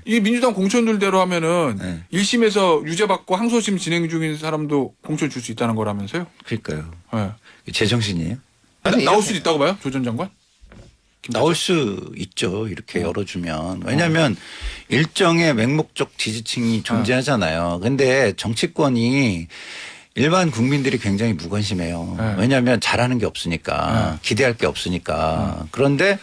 이 민주당 공천들대로 하면은 네. 1심에서 유죄받고 항소심 진행 중인 사람도 공천 줄 수 있다는 거라면서요? 그러니까요. 네. 제정신이에요? 나올 수도 있다고 봐요? 조 전 장관? 나올 수 있죠. 이렇게 열어주면. 왜냐하면 일정의 맹목적 지지층이 존재하잖아요. 근데 정치권이 일반 국민들이 굉장히 무관심해요. 네. 왜냐하면 잘하는 게 없으니까 기대할 게 없으니까. 그런데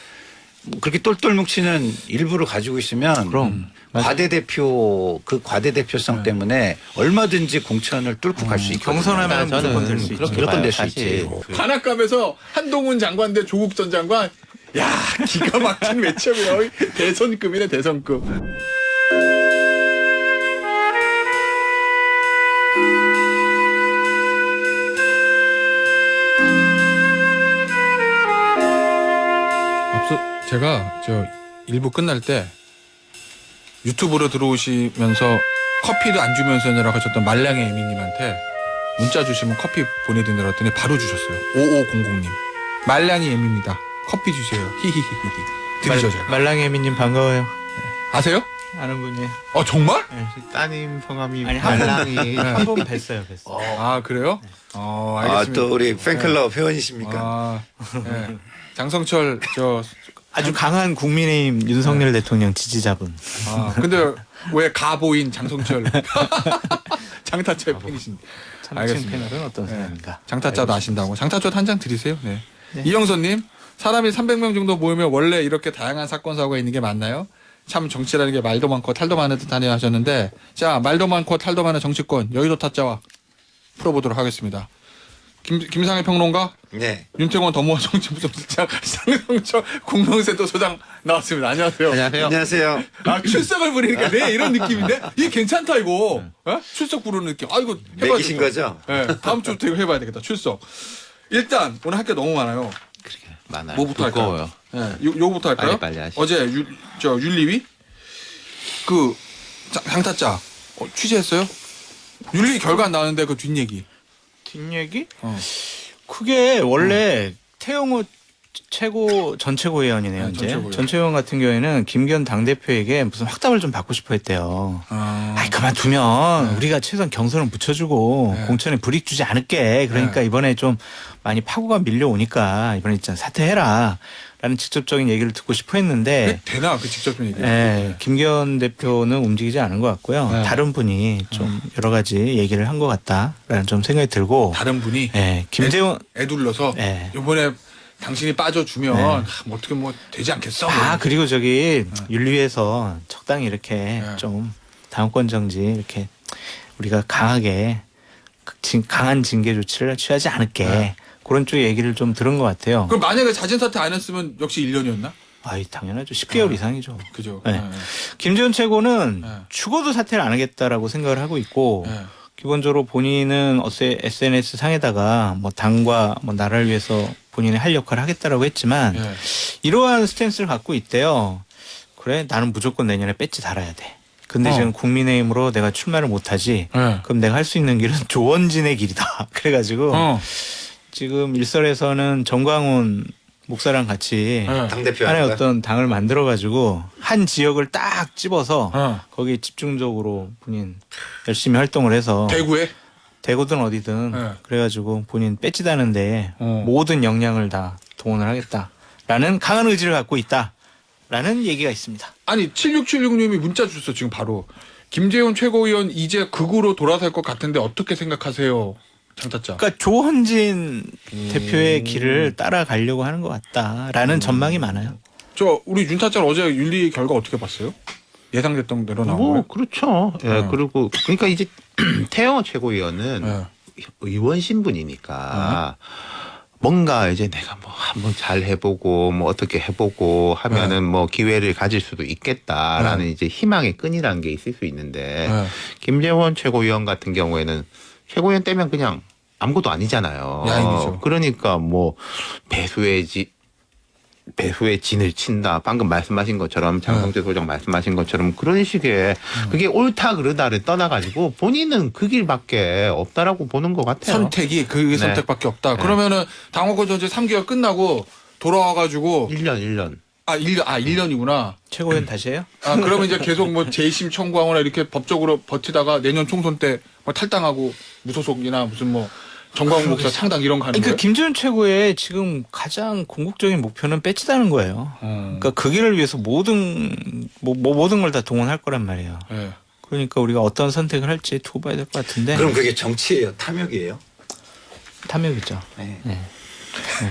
그렇게 똘똘 뭉치는 일부를 가지고 있으면 그럼. 과대대표 그 과대대표성 때문에 얼마든지 공천을 뚫고 갈 수 있고 경선하면 무조건 될 수 있죠. 무조건 될 수 있지. 관악갑에서 한동훈 장관 대 조국 전 장관. 야, 기가 막힌 매치업이야. 대선급이네, 대선급. 앞서 제가 저 일부 끝날 때 유튜브로 들어오시면서 커피도 안 주면서 내라고 하셨던 말량의 애미님한테 문자 주시면 커피 보내드리라 했더니 바로 주셨어요. 5500님. 말량이 애미입니다. 커피 주세요. 히히히히히. 드리죠 제가. 말랑이 혜미님 반가워요. 아세요? 아는 분이에요. 정말? 네. 따님 성함이 아니 말랑이. 한 번 뵀어요. 아 그래요? 알겠습니다. 또 우리 팬클럽 회원이십니까? 네. 장성철 아주 강한 국민의힘 윤석열 대통령 지지자분. 근데 왜 가보인 장성철 장타철 팬이신데. 참칭 패널은 어떤 사람인가? 장타짜도 아신다고. 장타짜도 한 장 드리세요. 네. 이영선님, 사람이 300명 정도 모이면 원래 이렇게 다양한 사건 사고가 있는 게 맞나요? 참 정치라는 게 말도 많고 탈도 많은 듯하네요 하셨는데, 자 말도 많고 탈도 많은 정치권 여의도 타짜와 풀어보도록 하겠습니다. 김상희 평론가, 네. 윤태권 더모아 정치부총실장, 장성철 공동세도 소장 나왔습니다. 안녕하세요. 안녕하세요. 안녕하세요. 출석을 부리니까 네 이런 느낌인데 이게 괜찮다 이거. 출석 부르는 느낌. 이거 해봐야 매기신 거죠? 네, 다음 주부터 이거 해봐야 되겠다. 출석. 일단 오늘 할 게 너무 많아요. 많아요. 뭐부터 할까요? 두꺼워요. 네, 요거부터 할까요? 빨리 하시죠. 어제 윤리위 장타짜 취재했어요? 윤리 결과 나왔는데 그 뒷얘기. 뒷얘기? 그게 원래 태영호 전 최고위원이네요. 네, 이제 전 최고위원. 전 최고위원 같은 경우에는 김기현 당대표에게 무슨 확답을 좀 받고 싶어 했대요. 그만두면 우리가 최소한 경선을 붙여주고 공천에 불이익 주지 않을게. 그러니까 이번에 좀 많이 파고가 밀려오니까 이번에 진짜 사퇴해라. 라는 직접적인 얘기를 듣고 싶어 했는데 되나 그 직접적인 얘기. 네, 김기현 대표는 움직이지 않은 것 같고요. 네. 다른 분이 좀 여러 가지 얘기를 한 것 같다라는 좀 생각이 들고. 다른 분이 네, 김재원. 애둘러서 네. 이번에 당신이 빠져주면 네. 뭐 어떻게 뭐 되지 않겠어? 그리고 윤리위에서 적당히 이렇게 좀 다음권 정지 이렇게 우리가 강하게 강한 징계 조치를 취하지 않을게. 그런 쪽의 얘기를 좀 들은 것 같아요. 그럼 만약에 자진 사퇴 안 했으면 역시 1년이었나? 당연하죠. 10개월 이상이죠. 그죠. 네. 김재원 최고는 네. 죽어도 사퇴를 안 하겠다라고 생각을 하고 있고 네. 기본적으로 본인은 SNS 상에다가 뭐 당과 뭐 나라를 위해서 본인이 할 역할을 하겠다라고 했지만 네. 이러한 스탠스를 갖고 있대요. 그래 나는 무조건 내년에 배지 달아야 돼. 근데 지금 국민의힘으로 내가 출마를 못하지. 네. 그럼 내가 할 수 있는 길은 조원진의 길이다. 그래가지고 지금 일설에서는 정광훈 목사랑 같이 당대표 하나의 아닌가요? 어떤 당을 만들어가지고 한 지역을 딱 집어서 거기에 집중적으로 본인 열심히 활동을 해서 대구든 어디든 네. 그래가지고 본인 배지다는데 모든 역량을 다 동원을 하겠다라는 강한 의지를 갖고 있다라는 얘기가 있습니다. 아니 7676님이 문자 주셨어 지금 바로. 김재훈 최고위원 이제 극우로 돌아설 것 같은데 어떻게 생각하세요? 장타짜. 그러니까 조헌진 대표의 길을 따라가려고 하는 것 같다라는 전망이 많아요. 우리 윤타짜 어제 윤리 결과 어떻게 봤어요? 예상됐던 대로 나온 거예요? 그렇죠. 예, 그리고 그러니까 이제 태영호 최고위원은 네. 의원 신분이니까 뭔가 이제 내가 뭐 한번 잘 해보고 뭐 어떻게 해보고 하면은 뭐 기회를 가질 수도 있겠다라는 이제 희망의 끈이라는 게 있을 수 있는데 김재원 최고위원 같은 경우에는 최고위원 떼면 그냥 아무것도 아니잖아요. 야인이죠. 그러니까 뭐 배수의 진을 친다. 방금 말씀하신 것처럼 장성재 소장 말씀하신 것처럼 그런 식의 그게 옳다 그르다를 떠나가지고 본인은 그 길밖에 없다라고 보는 것 같아요. 선택이 그 선택밖에 없다. 그러면은 당원권 전제 3개월 끝나고 돌아와가지고 1년. 1년이구나. 최고위원 다시 해요? 그러면 이제 계속 뭐 재심 청구하거나 이렇게 법적으로 버티다가 내년 총선 때 뭐 탈당하고 무소속이나 무슨 뭐 정광훈 목사 창당 이런 거 하는 그러니까 거예요? 김재원 최고의 지금 가장 궁극적인 목표는 빼치다는 거예요. 그러니까 그 길을 위해서 모든 걸 다 동원할 거란 말이에요. 네. 그러니까 우리가 어떤 선택을 할지 두고 봐야 될 것 같은데. 그럼 그게 정치예요? 탐욕이에요? 탐욕이죠. 네.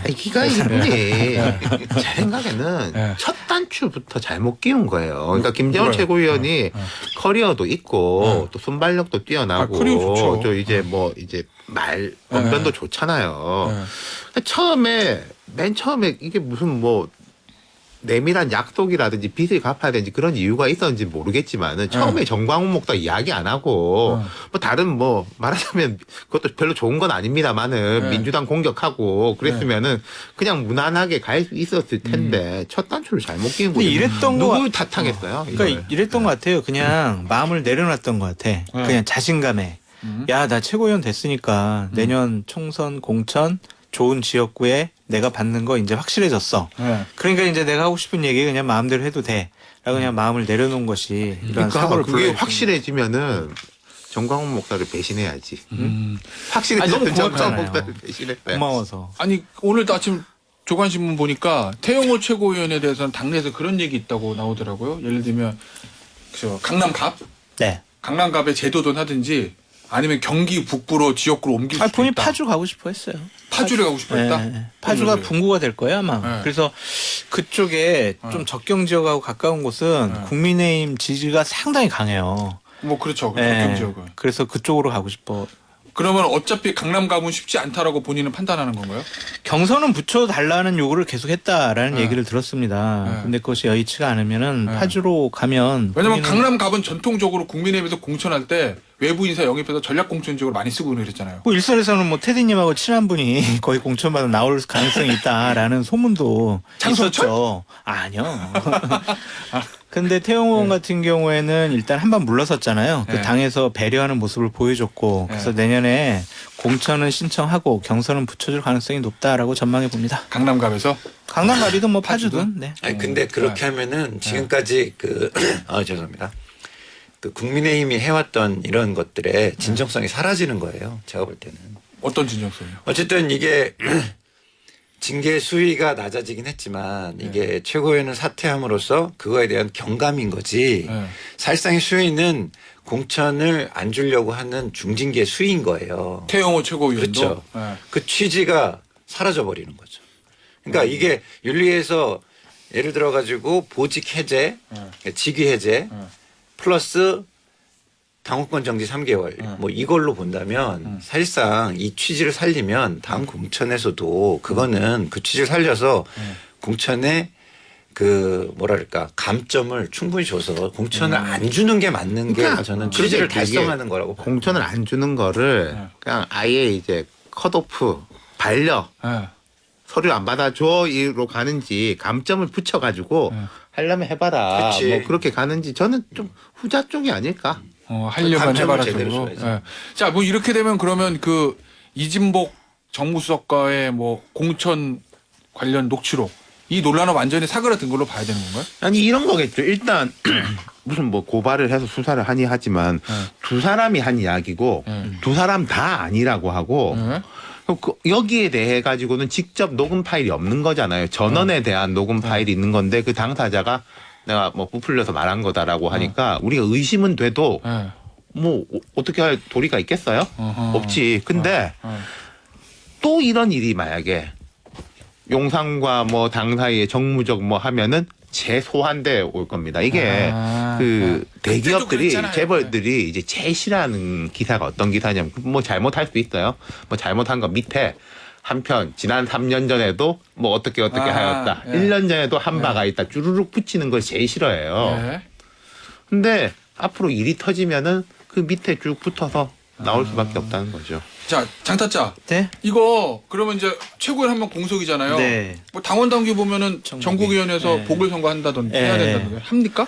이가 이분이 제 생각에는 네. 첫 단추부터 잘못 끼운 거예요. 그러니까 김재원 뭐가요? 최고위원이 커리어도 있고 또 순발력도 뛰어나고 커리어 좋죠. 또 이제 뭐 이제 말 언변도 좋잖아요. 근데 맨 처음에 이게 무슨 뭐 내밀한 약속이라든지 빚을 갚아야 되는지 그런 이유가 있었는지 모르겠지만은 처음에 정광훈 목사 이야기 안 하고 뭐 다른 뭐 말하자면 그것도 별로 좋은 건 아닙니다만은 민주당 공격하고 그랬으면은 그냥 무난하게 갈 수 있었을 텐데 첫 단추를 잘못 끼운 근데 거죠. 이랬던 누구 탓하겠어요? 그러니까 이거를. 이랬던 것 같아요. 그냥 마음을 내려놨던 것 같아. 그냥 자신감에. 야, 나 최고위원 됐으니까 내년 총선 공천 좋은 지역구에 내가 받는 거 이제 확실해졌어. 네. 그러니까 이제 내가 하고 싶은 얘기 그냥 마음대로 해도 돼. 라고 그냥 마음을 내려놓은 것이 이런 그러니까 사고를 그게 불러일으킨 확실해지면은 정광훈 목사를 배신해야지. 아니, 너무 확실해졌던 정광훈 고맙잖아요. 목사를 배신했어요. 고마워서. 아니 오늘도 아침 조간신문 보니까 태영호 최고위원에 대해서는 당내에서 그런 얘기 있다고 나오더라고요. 예를 들면 강남갑? 네. 강남갑에 제도든 하든지 아니면 경기 북부로 지역구로 옮길 수 본인 있다. 파주 가고 싶어 했어요. 파주를 가고 싶어 했다? 네. 파주가 분구가 될 거예요 아마. 네. 그래서 그쪽에 좀 적경 지역하고 가까운 곳은 국민의힘 지지가 상당히 강해요. 뭐 그렇죠. 네. 적경 지역은. 그래서 그쪽으로 가고 싶어. 그러면 어차피 강남갑은 쉽지 않다라고 본인은 판단하는 건가요? 경선은 붙여달라는 요구를 계속했다라는 네. 얘기를 들었습니다. 네. 근데 그것이 여의치가 않으면은 네. 파주로 가면 왜냐면 본인은 강남갑은 전통적으로 국민의힘에서 공천할 때 외부 인사 영입해서 전략 공천적으로 많이 쓰고 그랬잖아요. 뭐 일선에서는 뭐 테디님하고 친한 분이 거의 공천받아 나올 가능성이 있다라는 소문도 장성철? 있었죠. 아니요. 근데 태영호 의원 같은 경우에는 일단 한 번 물러섰잖아요. 그 네. 당에서 배려하는 모습을 보여줬고 그래서 내년에 공천은 신청하고 경선은 붙여줄 가능성이 높다라고 전망해 봅니다. 강남갑에서 강남갑이든 뭐 파주든. 네. 아니 근데 그렇게 하면은 지금까지 죄송합니다. 그 국민의힘이 해왔던 이런 것들의 진정성이 사라지는 거예요. 제가 볼 때는. 어떤 진정성이요? 어쨌든 이게 징계 수위가 낮아지긴 했지만 이게 최고위원을 사퇴함으로써 그거에 대한 경감인 거지. 네. 사실상의 수위는 공천을 안 주려고 하는 중징계 수위인 거예요. 태영호 최고위원도. 그렇죠. 네. 그 취지가 사라져 버리는 거죠. 그러니까 이게 윤리에서 예를 들어 가지고 보직 해제, 직위 해제 플러스 당원권 정지 3개월 뭐 이걸로 본다면 사실상 이 취지를 살리면 다음 공천에서도 그거는 그 취지를 살려서 공천에 그 뭐랄까 감점을 충분히 줘서 공천을 안 주는 게 맞는 게 그러니까 저는 취지를 그게 되게 달성하는 거라고 봐요. 공천을 안 주는 거를 그냥 아예 이제 컷오프 반려 네. 서류 안 받아줘로 가는지 감점을 붙여가지고 하려면 해봐라. 그치. 뭐 그렇게 가는지 저는 좀 후자 쪽이 아닐까. 하려면 감점을 해봐라 제대로 쪽으로. 줘야지. 네. 자, 뭐 이렇게 되면 그러면 그 이진복 정무수석과의 뭐 공천 관련 녹취록 이 논란은 완전히 사그라든 걸로 봐야 되는 건가요? 아니 이런 거겠죠. 일단 무슨 뭐 고발을 해서 수사를 하니 하지만 두 사람이 한 이야기고 두 사람 다 아니라고 하고 여기에 대해 가지고는 직접 녹음 파일이 없는 거잖아요. 전원에 대한 녹음 파일이 있는 건데 그 당사자가 내가 뭐 부풀려서 말한 거다라고 하니까 우리가 의심은 돼도 네. 뭐 어떻게 할 도리가 있겠어요? 어허. 없지. 근데 또 이런 일이 만약에 용산과 뭐 당 사이에 정무적 뭐 하면은 재소환돼 올 겁니다. 이게 그 대기업들이 그랬잖아요. 재벌들이 이제 제일 싫어하는 기사가 어떤 기사냐면 뭐 잘못할 수 있어요. 뭐 잘못한 거 밑에 한편 지난 3년 전에도 뭐 어떻게 하였다. 예. 1년 전에도 한 바가 있다. 쭈루룩 붙이는 걸 제일 싫어해요. 네. 근데 앞으로 일이 터지면은 그 밑에 쭉 붙어서 나올 수밖에 없다는 거죠. 자, 장타짜. 네. 이거 그러면 이제 최고위원 한 명 공석이잖아요. 네. 뭐 당원 당규 보면은 전국위. 전국위원회에서 네. 보궐선거 한다던지 네. 해야 된다던데 합니까?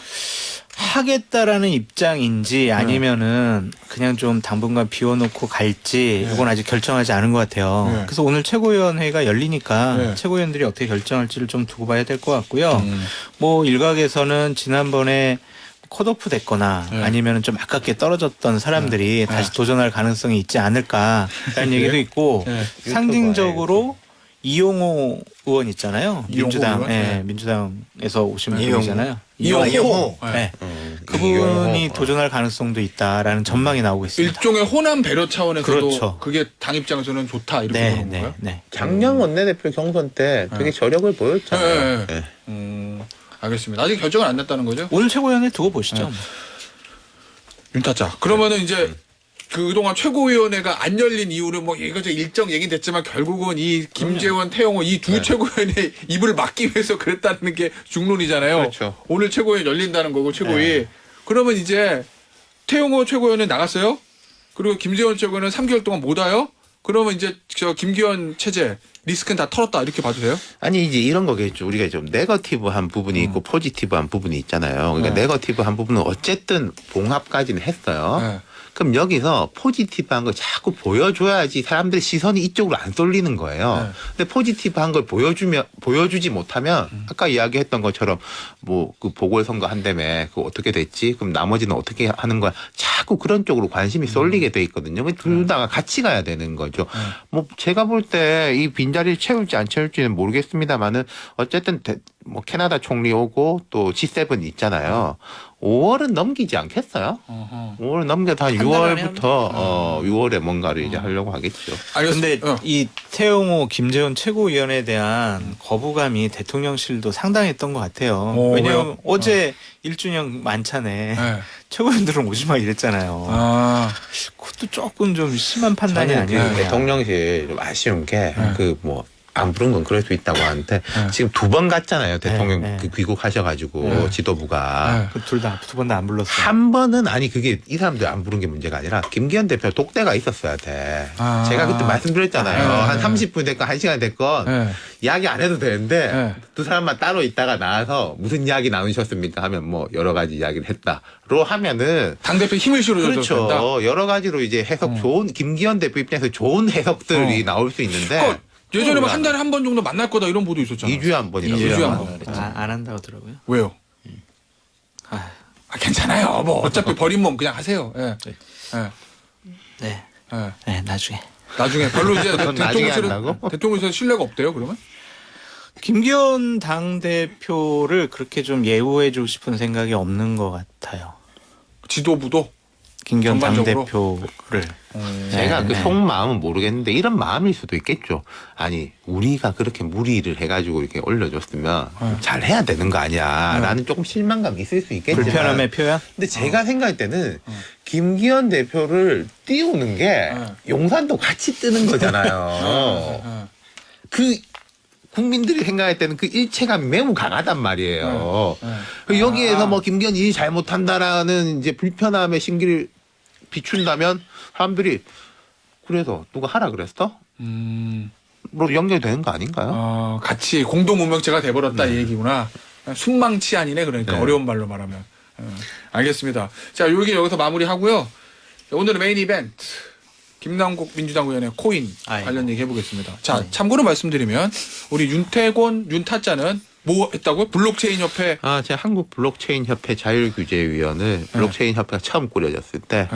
하겠다라는 입장인지 아니면은 그냥 좀 당분간 비워놓고 갈지 이건 아직 결정하지 않은 것 같아요. 네. 그래서 오늘 최고위원회가 열리니까 네. 최고위원들이 어떻게 결정할지를 좀 두고 봐야 될 것 같고요. 뭐 일각에서는 지난번에 컷오프 됐거나 네. 아니면 좀 아깝게 떨어졌던 사람들이 다시 도전할 가능성이 있지 않을까라는 얘기도 있고 네. 상징적으로 이용호 의원 있잖아요. 이용호 민주당, 의원? 예, 네. 민주당에서 오신 이용호. 분이잖아요. 이용호. 네. 이용호. 그분이 도전할 가능성도 있다라는 전망이 나오고 있습니다. 일종의 호남 배려 차원에서도 그렇죠. 그게 당 입장에서는 좋다 이렇게 네, 보는 네, 건가요? 네. 작년 원내대표 경선 때 되게 저력을 보였잖아요. 네. 네. 알겠습니다. 아직 결정은 안 났다는 거죠? 오늘 최고위원회 두고 보시죠. 윤타짜. 그러면은 이제 그동안 최고위원회가 안 열린 이유를 뭐 이거저 일정 얘기 됐지만 결국은 이 김재원, 태영호 이 두 최고위원의 입을 막기 위해서 그랬다는 게 중론이잖아요. 그렇죠. 오늘 최고위원 열린다는 거고 최고위. 그러면 이제 태영호 최고위원은 나갔어요. 그리고 김재원 최고위원은 3개월 동안 못 와요. 그러면 이제 저 김기현 체제 리스크는 다 털었다 이렇게 봐도 돼요? 아니 이제 이런 거겠죠. 우리가 좀 네거티브한 부분이 있고 포지티브한 부분이 있잖아요. 그러니까 네. 네거티브한 부분은 어쨌든 봉합까지는 했어요. 네. 그럼 여기서 포지티브한 걸 자꾸 보여줘야지 사람들의 시선이 이쪽으로 안 쏠리는 거예요. 네. 근데 포지티브한 걸 보여주지 못하면 아까 이야기했던 것처럼 뭐 그 보궐선거 한다며 그거 어떻게 됐지? 그럼 나머지는 어떻게 하는 거야? 자꾸 그런 쪽으로 관심이 쏠리게 돼 있거든요. 둘 다 같이 가야 되는 거죠. 뭐 제가 볼 때 이 빈자리를 채울지 안 채울지는 모르겠습니다만은 어쨌든 뭐 캐나다 총리 오고 또 G7 있잖아요. 5월은 넘기지 않겠어요? 어허. 5월 넘겨서 한 한달 안에 6월부터 6월에 뭔가를 이제 하려고 하겠죠. 근데 알겠습니다. 이 태영호, 김재원 최고위원에 대한 거부감이 대통령실도 상당했던 것 같아요. 왜냐하면 왜요? 어제 1주년 만찬에 네. 최고위원들은 오지 마 이랬잖아요. 아, 그것도 조금 좀 심한 판단이 저는 그 아니에요. 대통령실 좀 아쉬운 게 그 뭐 안 부른 건 그럴 수 있다고 하는데 지금 2번 갔잖아요. 대통령 네. 그 귀국하셔가지고 지도부가. 네. 둘 다 두 번 다 안 불렀어요. 한 번은 아니 그게 이 사람들 안 부른 게 문제가 아니라 김기현 대표 독대가 있었어야 돼. 아. 제가 그때 말씀드렸잖아요. 아, 한 네. 30분 됐건 1시간 됐건 네. 이야기 안 해도 되는데 네. 두 사람만 따로 있다가 나와서 무슨 이야기 나누셨습니까 하면 뭐 여러 가지 이야기를 했다로 하면은 당대표 힘을 실어줘도 그렇죠. 된다. 여러 가지로 이제 해석 좋은 김기현 대표 입장에서 좋은 해석들이 나올 수 있는데 그러니까 예전에 뭐 한 달에 한 번 정도 만날 거다 이런 보도 있었잖아요. 2주에 한 번이라고. 2주에 한 그러죠. 번. 안 한다고 하더라고요. 왜요? 아, 괜찮아요. 뭐 어차피 버린 몸 그냥 하세요. 예. 예. 네, 예. 네, 나중에. 나중에 별로 이제 그건 나중에 대통령실은 한다고? 대통령실은 신뢰가 없대요. 그러면? 김기현 당대표를 그렇게 좀 예우해주고 싶은 생각이 없는 것 같아요. 지도부도. 김기현 전반적으로? 당대표를. 제가 그 네. 속마음은 모르겠는데 이런 마음일 수도 있겠죠. 아니 우리가 그렇게 무리를 해가지고 이렇게 올려줬으면 잘 해야 되는 거 아니야라는 조금 실망감이 있을 수 있겠지만 불편함의 표현? 근데 제가 생각할 때는 김기현 대표를 띄우는 게 용산도 같이 뜨는 거잖아요. 예. 그 국민들이 생각할 때는 그 일체감이 매우 강하단 말이에요. 예. 여기에서 뭐 김기현 일이 잘못한다라는 이제 불편함의 신기를 비춘다면 사람들이 그래서 누가 하라 그랬어? 뭐 연결되는 거 아닌가요? 같이 공동 운명체가 돼버렸다 이 얘기구나. 순망치 아니네 그러니까 네. 어려운 말로 말하면. 알겠습니다. 자, 요기 여기서 마무리하고요. 오늘은 메인 이벤트. 김남국 민주당 의원의 코인 아이고. 관련 얘기 해보겠습니다. 자, 참고로 말씀드리면 우리 윤태곤 윤타짜는 뭐 했다고요? 블록체인 협회. 제가 한국 블록체인 협회 자율규제위원을 블록체인 협회가 처음 꾸려졌을 때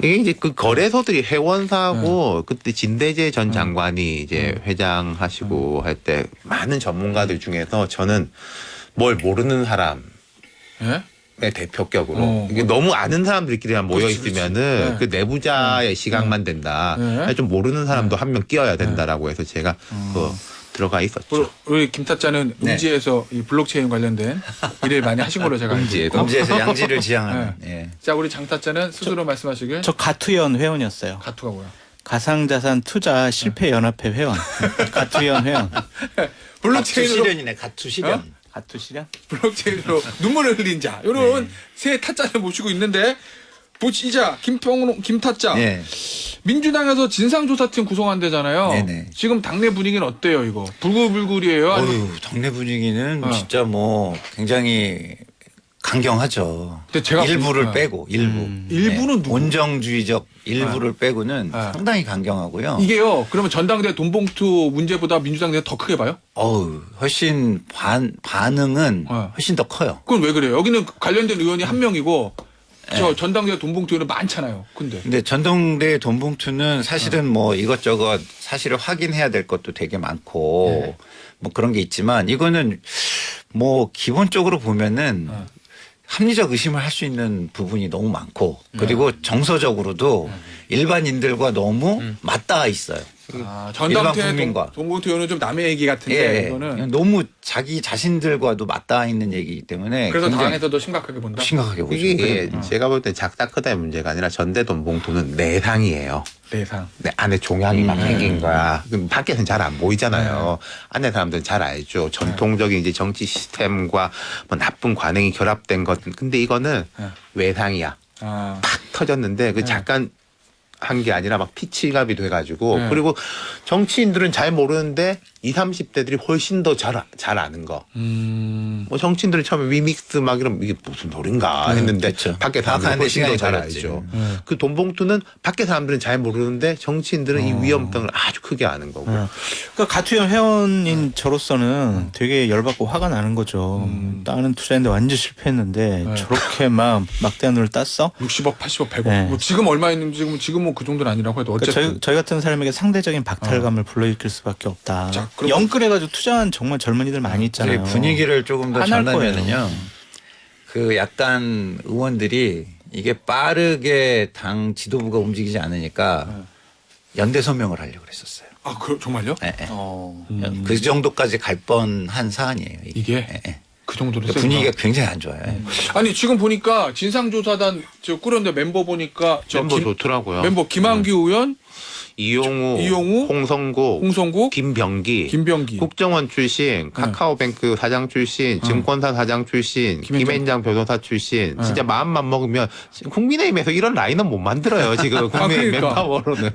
이게 이제 그 거래소들이 회원사하고 그때 진대재 전 장관이 이제 회장하시고 할 때 많은 전문가들 중에서 저는 뭘 모르는 사람 예? 대표격으로 이게 너무 아는 사람들끼리만 모여 그렇지, 있으면은 그렇지. 그 내부자의 시각만 된다. 네. 좀 모르는 사람도 한 명 끼워야 된다라고 해서 제가 그 들어가 있었죠. 우리 김타짜는 네. 음지에서 이 블록체인 관련된 일을 많이 하신 걸로 제가 알고 있고. 음지에서 양지를 지향하는. 예. 자, 우리 장타짜는 스스로 말씀하시길. 저 가투연 회원이었어요. 가투가 뭐야? 가상자산 투자 실패 연합회 회원. 가투연 회원. 가투 블록체인으로 실현이네. 가투 실현. 가투 실현? 블록체인으로 눈물을 흘린 자. 요런 세 타짜를 모시고 있는데 보시자 김타짜. 예. 민주당에서 진상조사팀 구성한대잖아요. 네네. 지금 당내 분위기는 어때요, 이거? 불글불글이에요? 아니면 어휴, 동네 분위기는 어. 진짜 뭐 굉장히 강경하죠. 근데 제가 일부를 보니까- 빼고 일부. 일부는 누구? 온정주의적 일부를 빼고는 상당히 강경하고요. 이게요. 그러면 전당대 돈봉투 문제보다 민주당 내가 더 크게 봐요? 훨씬 반응은 네. 훨씬 더 커요. 그건 왜 그래요? 여기는 관련된 의원이 한 명이고 저 전당대 돈봉투 의원은 많잖아요. 근데 전당대 돈봉투는 사실은 뭐 이것저것 사실을 확인해야 될 것도 되게 많고 뭐 그런 게 있지만 이거는 뭐 기본적으로 보면은 합리적 의심을 할 수 있는 부분이 너무 많고 그리고 정서적으로도 일반인들과 너무 맞닿아 있어요. 일반 전당대 국민과. 돈봉투 의원은 좀 남의 얘기 같은데 이거는 너무 자기 자신들과도 맞닿아 있는 얘기이기 때문에 그래서 굉장히 당에서 더 심각하게 본다. 심각하게 보죠. 이게 제가 볼 때 작다 크다의 문제가 아니라 전대 돈봉투는 내상이에요. 내상. 내 안에 종양이 막 생긴 거야. 그럼 밖에서는 잘 안 보이잖아요. 안에 사람들은 잘 알죠. 전통적인 이제 정치 시스템과 뭐 나쁜 관행이 결합된 것. 근데 이거는 외상이야. 팍 터졌는데 그 잠깐 한 게 아니라 막 피치갑이 돼가지고 그리고 정치인들은 잘 모르는데 20, 30대들이 훨씬 더 잘 아는 거. 뭐 정치인들이 처음에 위믹스 막 이러면 이게 무슨 노래인가 했는데 그렇죠. 밖에 사람들은 파악하는데 훨씬 더 시간이 잘 걸렸지. 알죠. 그 돈봉투는 밖에 사람들은 잘 모르는데 정치인들은 이 위험성을 아주 크게 아는 거고. 그러니까 가투형 회원인 저로서는 되게 열받고 화가 나는 거죠. 다른 투자했는데 완전 실패했는데 저렇게 막 막대한 돈을 땄어? 60억, 80억, 100억. 네. 뭐 지금 얼마 있는지 지금 뭐 그 정도는 아니라고 해도 그러니까 어쨌든 저희 같은 사람에게 상대적인 박탈감을 불러일으킬 수밖에 없다. 자, 그럼- 영끌해가지고 투자한 정말 젊은이들 많이 있잖아요. 분위기를 조금 더 화날 전하면은요. 그 약간 의원들이 이게 빠르게 당 지도부가 움직이지 않으니까 연대 서명을 하려고 그랬었어요. 정말요? 예, 예. 어. 그 정도까지 갈 뻔한 사안이에요. 이게? 예, 예. 그 정도로 그러니까 세구나. 분위기가 굉장히 안 좋아요. 아니 지금 보니까 진상조사단 저 꾸렸는데 멤버 보니까 멤버 좋더라고요. 멤버 김한규 의원, 이용우, 홍성국, 홍성국, 김병기, 김병기. 국정원 출신, 카카오뱅크 사장 출신, 증권사 사장 출신, 김앤장 변호사 출신. 진짜 마음만 먹으면 국민의힘에서 이런 라인업 못 만들어요. 지금 국민의힘 그러니까. 맨파워로는.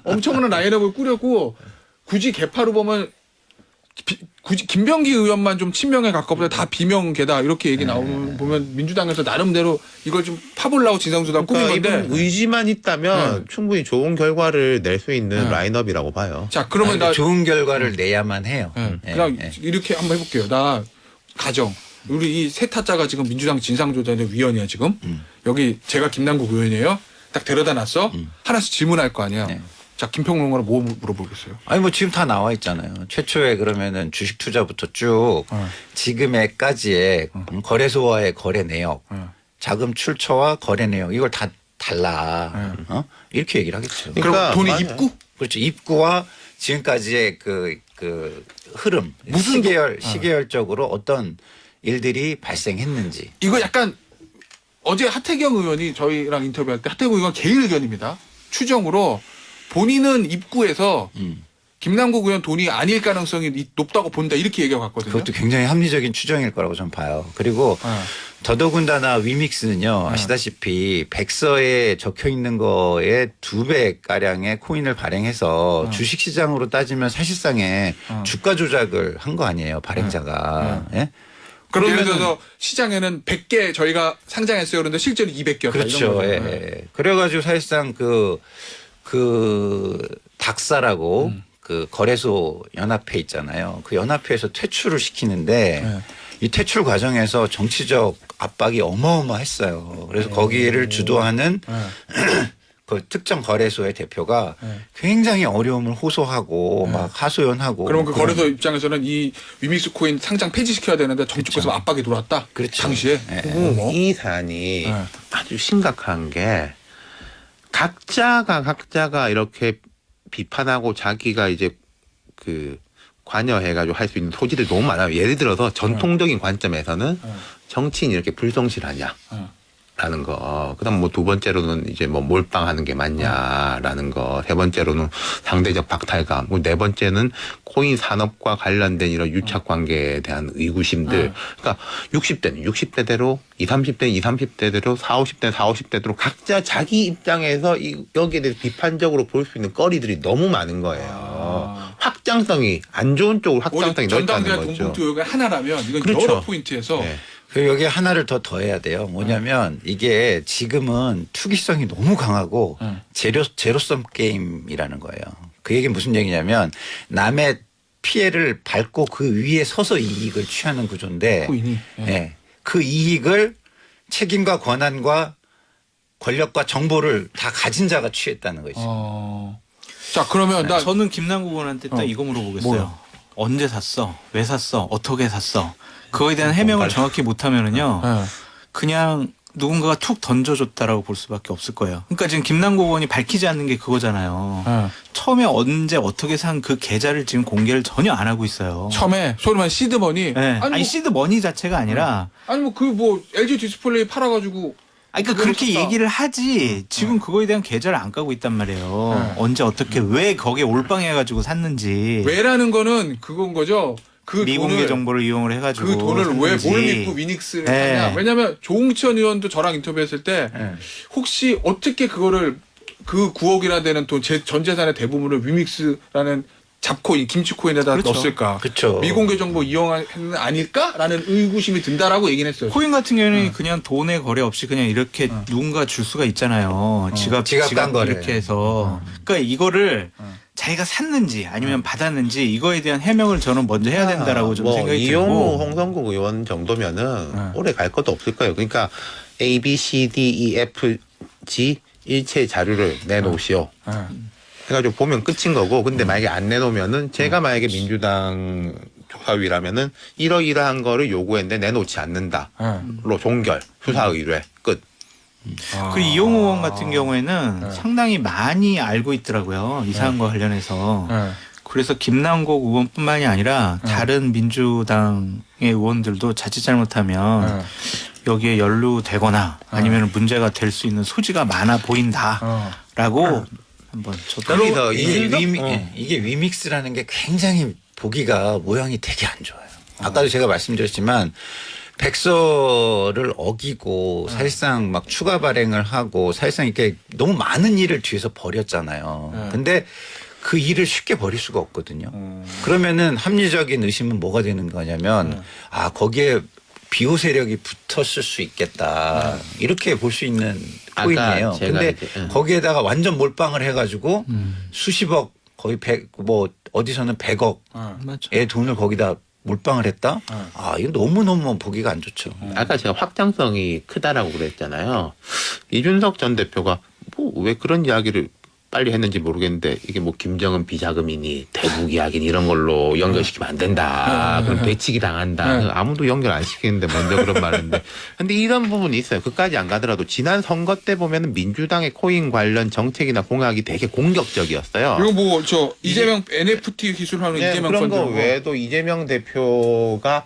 엄청난 라인업을 꾸렸고 굳이 개파로 보면 굳이 김병기 의원만 좀 친명에 가깝다 다 비명계다 이렇게 얘기 나오면 보면 민주당에서 나름대로 이걸 좀 파보려고 진상조사단 꾸민 그러니까 건데 이분 의지만 있다면 충분히 좋은 결과를 낼 수 있는 라인업이라고 봐요. 자 그러면 나 좋은 결과를 내야만 해요. 예, 그냥 예. 이렇게 한번 해볼게요. 나 가정 우리 이 세 타짜가 지금 민주당 진상조사단 위원이야 지금 여기 제가 김남국 의원이에요. 딱 데려다 놨어 하나씩 질문할 거 아니야. 네. 자 김평롱으로 뭐 물어보겠어요? 아니 뭐 지금 다 나와 있잖아요. 최초에 그러면은 주식 투자부터 쭉 지금에까지의 거래소와의 거래 내역, 자금 출처와 거래 내역 이걸 다 달라. 이렇게 얘기를 하겠죠. 그러니까 그럼 돈이 맞아요. 입구? 그렇죠. 입구와 지금까지의 그 흐름, 무슨 시계열적으로 어떤 일들이 발생했는지. 이거 약간 어제 하태경 의원이 저희랑 인터뷰할 때 하태경 의원 개인 의견입니다. 추정으로 본인은 입구에서 김남국 의원 돈이 아닐 가능성이 높다고 본다 이렇게 얘기하고 갔거든요. 그것도 굉장히 합리적인 추정일 거라고 저는 봐요. 그리고 더더군다나 위믹스는요. 아시다시피 백서에 적혀 있는 거에 2배 가량의 코인을 발행해서 주식시장으로 따지면 사실상의 주가 조작을 한 거 아니에요. 발행자가. 예? 그러면서 시장에는 100개 저희가 상장했어요. 그런데 실제로 200개였다. 그렇죠. 이런 예, 거죠. 예. 그래가지고 사실상 그 닥사라고 그 거래소 연합회 있잖아요. 그 연합회에서 퇴출을 시키는데 이 퇴출 과정에서 정치적 압박이 어마어마했어요. 그래서 거기를 주도하는 그 특정 거래소의 대표가 굉장히 어려움을 호소하고 막 하소연하고. 그러면 그 그런- 거래소 입장에서는 이 위믹스 코인 상장 폐지시켜야 되는데 정치권에서 압박이 들어왔다. 그렇죠. 당시에. 예. 어머. 이 사안이 아주 심각한 게 각자가 이렇게 비판하고 자기가 이제 그 관여해가지고 할 수 있는 소지들이 너무 많아요. 예를 들어서 전통적인 관점에서는 정치인이 이렇게 불성실하냐. 라는 거. 그다음 뭐 두 번째로는 이제 뭐 몰빵하는 게 맞냐라는 거. 세 번째로는 상대적 박탈감. 뭐 네 번째는 코인 산업과 관련된 이런 유착 관계에 대한 의구심들. 그러니까 60대는 60대대로, 20, 30대는 20, 30대대로, 40, 50대는 40, 50대대로 각자 자기 입장에서 여기에 대해서 비판적으로 볼 수 있는 거리들이 너무 많은 거예요. 확장성이 안 좋은 쪽으로 확장성이 넓다는 전당대회 거죠. 돈봉투 의혹이 하나라면 이건 그렇죠. 여러 포인트에서 네. 그리고 여기 하나를 더 더해야 돼요. 뭐냐면 이게 지금은 투기성이 너무 강하고 제로섬 게임이라는 거예요. 그 얘기는 무슨 얘기냐면 남의 피해를 밟고 그 위에 서서 이익을 취하는 구조인데 코인이. 예. 그 이익을 책임과 권한과 권력과 정보를 다 가진 자가 취했다는 거죠. 자 그러면 나 저는 김남국 의원한테 딱 이거 물어보겠어요. 뭐요? 언제 샀어? 왜 샀어? 어떻게 샀어? 그거에 대한 해명을 정확히 못하면은요. 네. 그냥 누군가가 툭 던져줬다라고 볼 수밖에 없을 거예요. 그러니까 지금 김남국 의원이 밝히지 않는 게 그거잖아요. 네. 처음에 언제 어떻게 산 그 계좌를 지금 공개를 전혀 안 하고 있어요. 처음에 소위 말하는 시드머니. 네. 아니, 뭐, 시드 머니 자체가 아니라 아니 뭐 그 뭐 LG 디스플레이 팔아가지고. 아니, 그러니까 그렇게 그렇다. 얘기를 하지 지금 그거에 대한 계좌를 안 까고 있단 말이에요. 네. 언제 어떻게 왜 거기에 올빵해가지고 샀는지 왜라는 거는 그건 거죠. 그 미공개 돈을, 정보를 이용을 해가지고 그 돈을 왜 샀는지. 뭘 믿고 위닉스를 네. 샀냐. 왜냐하면 조홍천 의원도 저랑 인터뷰했을 때 네. 혹시 어떻게 그거를 그 9억이나 되는 돈 전 재산의 대부분을 위믹스라는 잡코인 김치코인에다 그렇죠. 넣었을까. 그렇죠. 미공개 정보 이용한 아닐까라는 의구심이 든다라고 얘기는 했어요. 코인 같은 경우는 그냥 돈의 거래 없이 그냥 이렇게 누군가 줄 수가 있잖아요. 지갑 간 거래. 이렇게 해서. 그러니까 이거를 자기가 샀는지 아니면 받았는지 이거에 대한 해명을 저는 먼저 해야 된다라고 좀 뭐 생각이 이용우 들고. 홍성국 의원 정도면은 오래 갈 것도 없을 거예요. 그러니까 A, B, C, D, E, F, G 일체 자료를 내놓으시오. 해가지고 보면 끝인 거고. 근데 만약에 안 내놓으면은 제가 만약에 민주당 조사위라면은 이러이러한 거를 요구했는데 내놓지 않는다로 종결 수사 의뢰 끝. 그리고 이용우 의원 같은 경우에는 상당히 많이 알고 있더라고요. 이 사안과 관련해서. 그래서 김남국 의원뿐만이 아니라 다른 민주당의 의원들도 자칫 잘못하면 여기에 연루되거나 아니면 문제가 될 수 있는 소지가 많아 보인다라고 한번 저도 여기서 이게 이게 위믹스라는 게 굉장히 보기가 모양이 되게 안 좋아요. 아까도 제가 말씀드렸지만 백서를 어기고 사실상 막 추가 발행을 하고 사실상 이렇게 너무 많은 일을 뒤에서 벌였잖아요. 근데 그 일을 쉽게 버릴 수가 없거든요. 그러면은 합리적인 의심은 뭐가 되는 거냐면 아 거기에 비호 세력이 붙었을 수 있겠다. 이렇게 볼 수 있는 아까 코인이에요. 제가 근데 이제, 거기에다가 완전 몰빵을 해가지고 수십억 거의 100 뭐 어디서는 100억의 맞죠. 돈을 거기다 몰빵을 했다? 아 이거 너무너무 보기가 안 좋죠. 아까 제가 확장성이 크다라고 그랬잖아요. 이준석 전 대표가 뭐 왜 그런 이야기를 빨리 했는지 모르겠는데 이게 뭐 김정은 비자금이니 대북 이야기니 이런 걸로 연결시키면 안 된다. 그럼 되치기 당한다. 아무도 연결 안 시키는데 먼저 그런 말인데. 근데 이런 부분이 있어요. 그까지 안 가더라도 지난 선거 때 보면은 민주당의 코인 관련 정책이나 공약이 되게 공격적이었어요. 이거 뭐 저 이재명 NFT 기술하는 네, 이재명 그런 거 펀드 외에도 이재명 대표가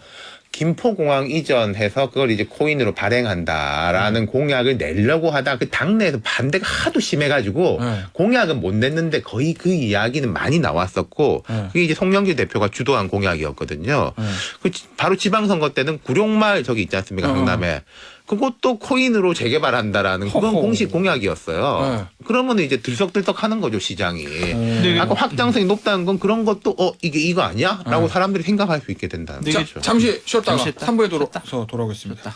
김포공항 이전해서 그걸 이제 코인으로 발행한다라는 공약을 내려고 하다 그 당내에서 반대가 하도 심해가지고 공약은 못 냈는데 거의 그 이야기는 많이 나왔었고 그게 이제 송영길 대표가 주도한 공약이었거든요. 그 바로 지방선거 때는 구룡마을 저기 있지 않습니까? 강남에. 그것도 코인으로 재개발한다라는 그런 허허. 공식 공약이었어요. 그러면 이제 들썩들썩 하는 거죠, 시장이. 아까 확장성이 높다는 건 그런 것도 이게 이거 아니야? 라고 사람들이 생각할 수 있게 된다는 네. 거죠. 잠시 쉬었다가 잠시 쉬었다. 3부에 돌아오겠습니다.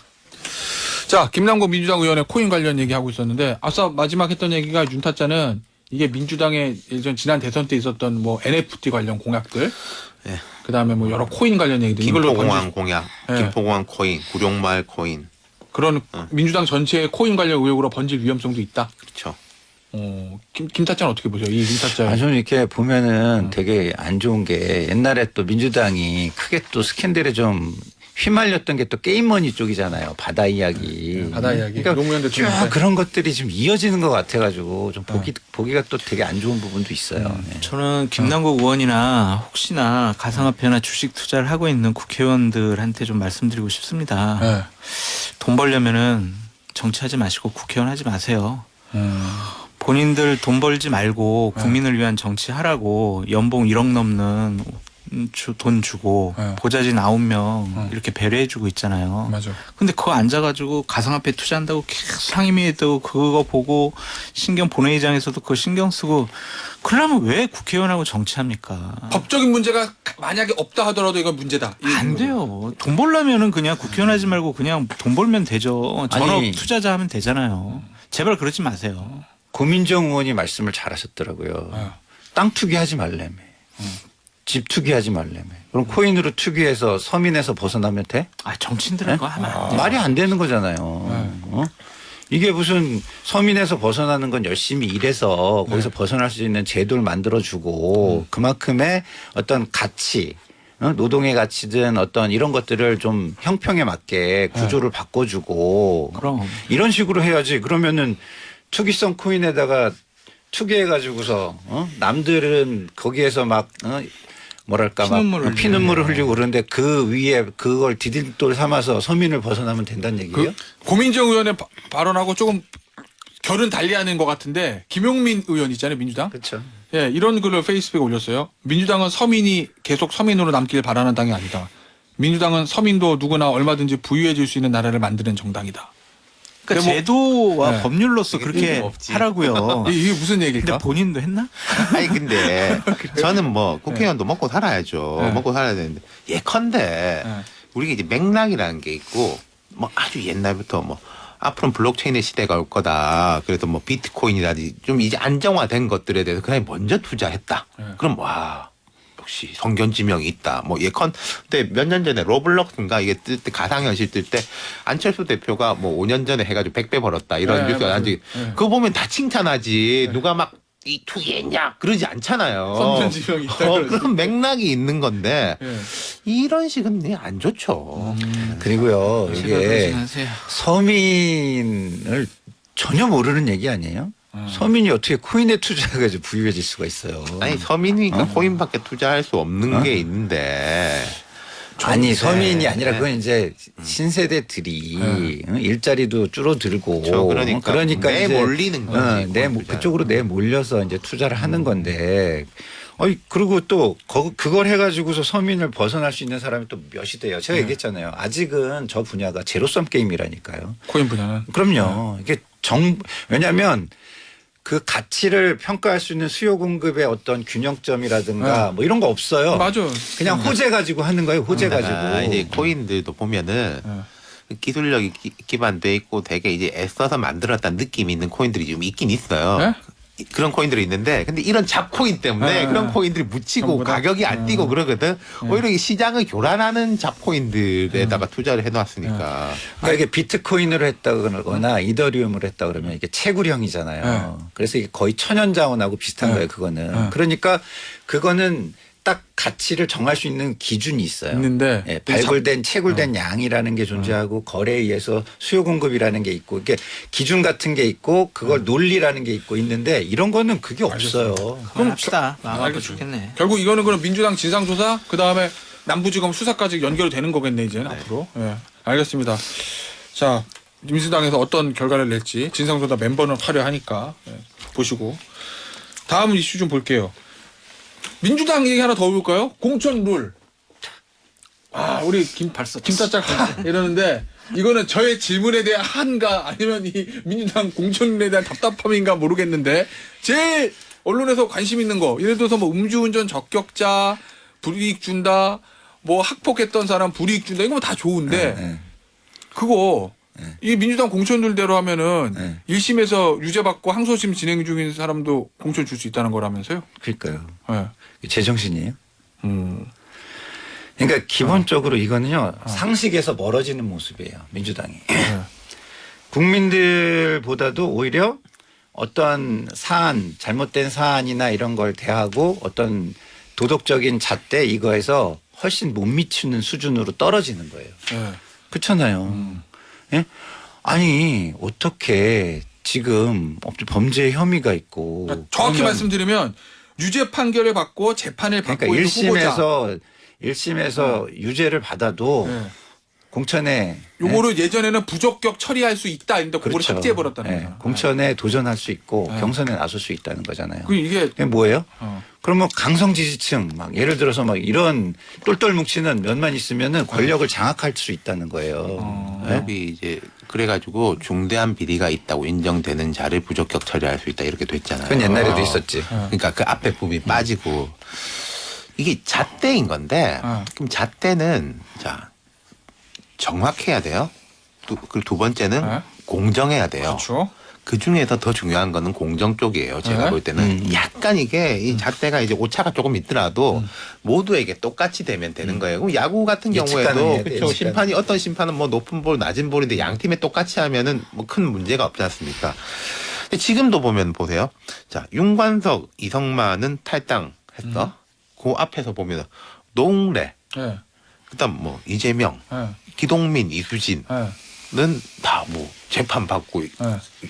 자, 김남국 민주당 의원의 코인 관련 얘기하고 있었는데 앞서 마지막 했던 얘기가 윤타짜는 이게 민주당의 예전 지난 대선 때 있었던 뭐 NFT 관련 공약들 네. 그다음에 뭐 여러 코인 관련 얘기들 이걸로 김포공항 공약, 네. 김포공항 코인, 구룡마을 코인. 그런 민주당 전체의 코인 관련 의혹으로 번질 위험성도 있다. 그렇죠. 김타짜는 어떻게 보세요? 이 윤타짜. 아, 저는 이렇게 보면은 되게 안 좋은 게 옛날에 또 민주당이 크게 또 스캔들에 좀 휘말렸던 게 또 게임머니 쪽이잖아요. 바다 이야기. 바다 이야기. 그러니까 노무현 쭉 대통령 때. 그런 것들이 지금 이어지는 것 같아가지고 좀 보기가 또 되게 안 좋은 부분도 있어요. 네. 저는 김남국 의원이나 혹시나 가상화폐나 주식 투자를 하고 있는 국회의원들한테 좀 말씀드리고 싶습니다. 네. 돈 벌려면은 정치하지 마시고 국회의원 하지 마세요. 본인들 돈 벌지 말고 국민을 위한 정치 하라고 연봉 1억 넘는 돈 주고 네. 보좌진 9명 이렇게 배려해주고 있잖아요. 맞아. 근데 그거 앉아가지고 가상화폐 투자한다고 계속 상임위에도 그거 보고 신경 본회의장에서도 그거 신경 쓰고 그러려면 왜 국회의원하고 정치합니까? 법적인 문제가 만약에 없다 하더라도 이건 문제다. 안 돼요. 돈 벌려면은 그냥 국회의원 하지 말고 그냥 돈 벌면 되죠. 전업 아니. 투자자 하면 되잖아요. 제발 그러지 마세요. 고민정 의원이 말씀을 잘하셨더라고요. 땅 투기하지 말래매. 집 투기하지 말래매. 그럼 코인으로 투기해서 서민에서 벗어나면 돼? 아 정치인들은 그거 하면 안 돼요. 말이 안 되는 거잖아요. 어? 이게 무슨 서민에서 벗어나는 건 열심히 일해서 거기서 벗어날 수 있는 제도를 만들어주고 그만큼의 어떤 가치, 노동의 가치든 어떤 이런 것들을 좀 형평에 맞게 구조를 바꿔주고 그럼. 이런 식으로 해야지. 그러면은 투기성 코인에다가 투기해가지고서 남들은 거기에서 막 뭐랄까 막 피눈물을 흘리고 그러는데 그 위에 그걸 디딤돌 삼아서 서민을 벗어나면 된다는 얘기예요? 고민정 의원의 발언하고 조금 결은 달리하는 것 같은데 김용민 의원 있잖아요, 민주당. 그렇죠. 예, 이런 글을 페이스북에 올렸어요. 민주당은 서민이 계속 서민으로 남길 바라는 당이 아니다. 민주당은 서민도 누구나 얼마든지 부유해질 수 있는 나라를 만드는 정당이다. 그러니까 뭐- 제도와 네. 법률로서 그렇게 하라고요. 이게 무슨 얘기일까? 근데 본인도 했나? 아니 근데 저는 뭐 국회의원도 먹고 살아야죠. 네. 먹고 살아야 되는데 예컨대 네. 우리가 이제 맥락이라는 게 있고 뭐 아주 옛날부터 뭐 앞으로는 블록체인의 시대가 올 거다. 그래서 뭐 비트코인이라든지 좀 이제 안정화된 것들에 대해서 그냥 먼저 투자했다. 네. 그럼 와 역시 성견지명이 있다. 뭐 예컨대 몇 년 전에 로블록스인가 이게 뜰 때 가상현실 뜰 때 안철수 대표가 뭐 5년 전에 해가지고 100배 벌었다 이런 네, 뉴스가 맞아요. 나지. 네. 그거 보면 다 칭찬하지. 누가 막 이 투기했냐 그러지 않잖아요. 성견지명이 있다 그러지. 그런 맥락이 있는 건데 예. 이런 식은 안 좋죠. 그리고요 이게 하세요. 서민을 전혀 모르는 얘기 아니에요? 서민이 어떻게 코인에 투자해가지고 부유해질 수가 있어요? 아니 서민이니까 코인밖에 투자할 수 없는 게 있는데. 아니 서민이 아니라 네. 그건 이제 신세대들이 일자리도 줄어들고 그렇죠. 그러니까 내 이제 몰리는 거지, 내 그건 그쪽으로 내 몰려서 이제 투자를 하는 건데 그리고 또 그걸 해가지고서 서민을 벗어날 수 있는 사람이 또 몇이 돼요. 제가 얘기했잖아요. 아직은 저 분야가 제로섬 게임이라니까요. 코인 분야는. 그럼요. 이게 왜냐하면 그 가치를 평가할 수 있는 수요 공급의 어떤 균형점이라든가 뭐 이런 거 없어요. 맞아. 그냥 호재 가지고 하는 거예요. 호재 가지고. 이제 코인들도 보면은 기술력이 기반돼 있고 되게 이제 애써서 만들었다는 느낌이 있는 코인들이 좀 있긴 있어요. 네? 그런 코인들이 있는데 근데 이런 잡코인 때문에 네. 그런 코인들이 묻히고 전부 다? 가격이 안 뛰고 그러거든. 오히려 이 시장을 교란하는 잡코인들에다가 투자를 해놨으니까. 그러니까 이게 비트코인으로 했다거나 이더리움으로 했다 그러면 이게 채굴형이잖아요. 그래서 이게 거의 천연자원하고 비슷한 거예요. 그거는. 그러니까 그거는 딱 가치를 정할 수 있는 기준이 있어요. 있는데 예, 발굴된 채굴된 양이라는 게 존재하고 거래에 의해서 수요 공급이라는 게 있고 이게 기준 같은 게 있고 그걸 논리라는 게 있고 있는데 이런 거는 그게 없어요. 그럼 합시다. 마음 아파 알겠죠. 죽겠네. 결국 이거는 그럼 민주당 진상조사 그 다음에 남부지검 수사까지 연결이 되는 거겠네 이제는 앞으로. 예, 알겠습니다. 자 민주당에서 어떤 결과를 낼지 진상조사 멤버는 화려하니까 보시고 다음 이슈 좀 볼게요. 민주당 얘기 하나 더 해볼까요? 공천 룰. 우리 김타짝 이러는데 이거는 저의 질문에 대한 한가 아니면 이 민주당 공천 룰에 대한 답답함인가 모르겠는데 제일 언론에서 관심 있는 거 예를 들어서 뭐 음주운전 적격자 불이익 준다 뭐 학폭했던 사람 불이익 준다 이거 다 좋은데 그거 이 민주당 공천룰대로 하면은 1심에서 유죄받고 항소심 진행 중인 사람도 공천 줄 수 있다는 거라면서요? 그러니까요. 네. 제정신이에요. 그러니까 기본적으로 이거는요 상식에서 멀어지는 모습이에요. 민주당이. 국민들보다도 오히려 어떤 사안 잘못된 사안이나 이런 걸 대하고 어떤 도덕적인 잣대 이거에서 훨씬 못 미치는 수준으로 떨어지는 거예요. 그렇잖아요. 예? 아니 어떻게 지금 범죄 혐의가 있고 그러니까 정확히 그러면 말씀드리면 유죄 판결을 받고 재판을 받고 그러니까 있는 후보자. 1심에서 유죄를 받아도 네. 공천에 요거를 예전에는 부적격 처리할 수 있다 했는데 그걸 그렇죠. 삭제해 버렸다는 예, 거예요. 공천에 도전할 수 있고 네. 경선에 나설 수 있다는 거잖아요. 그 이게 그게 뭐예요? 어. 그러면 강성 지지층 막 예를 들어서 막 이런 똘똘 뭉치는 몇만 있으면은 권력을 장악할 수 있다는 거예요. 네? 여기 이제 그래가지고 중대한 비리가 있다고 인정되는 자를 부적격 처리할 수 있다 이렇게 됐잖아요. 그건 옛날에도 있었지. 그러니까 그 앞에 부분이 빠지고 이게 잣대인 건데 그럼 잣대는 자 정확해야 돼요. 그리고 두 번째는 네. 공정해야 돼요. 그렇죠. 그 중에서 더 중요한 거는 공정 쪽이에요. 제가 네. 볼 때는 약간 이게 이 잣대가 이제 오차가 조금 있더라도 모두에게 똑같이 되면 되는 거예요. 그럼 야구 같은 예측 경우에도 가능해야 돼, 그렇죠. 예측 심판이 어떤 심판은 뭐 높은 볼, 낮은 볼인데 양 팀에 똑같이 하면은 뭐 큰 문제가 없지 않습니까? 근데 지금도 보면 보세요. 자, 윤관석, 이성만은 탈당했어. 그 앞에서 보면 노웅래, 예. 그다음 뭐 이재명, 예. 기동민, 이수진. 예. 는 다 뭐 재판 받고 예.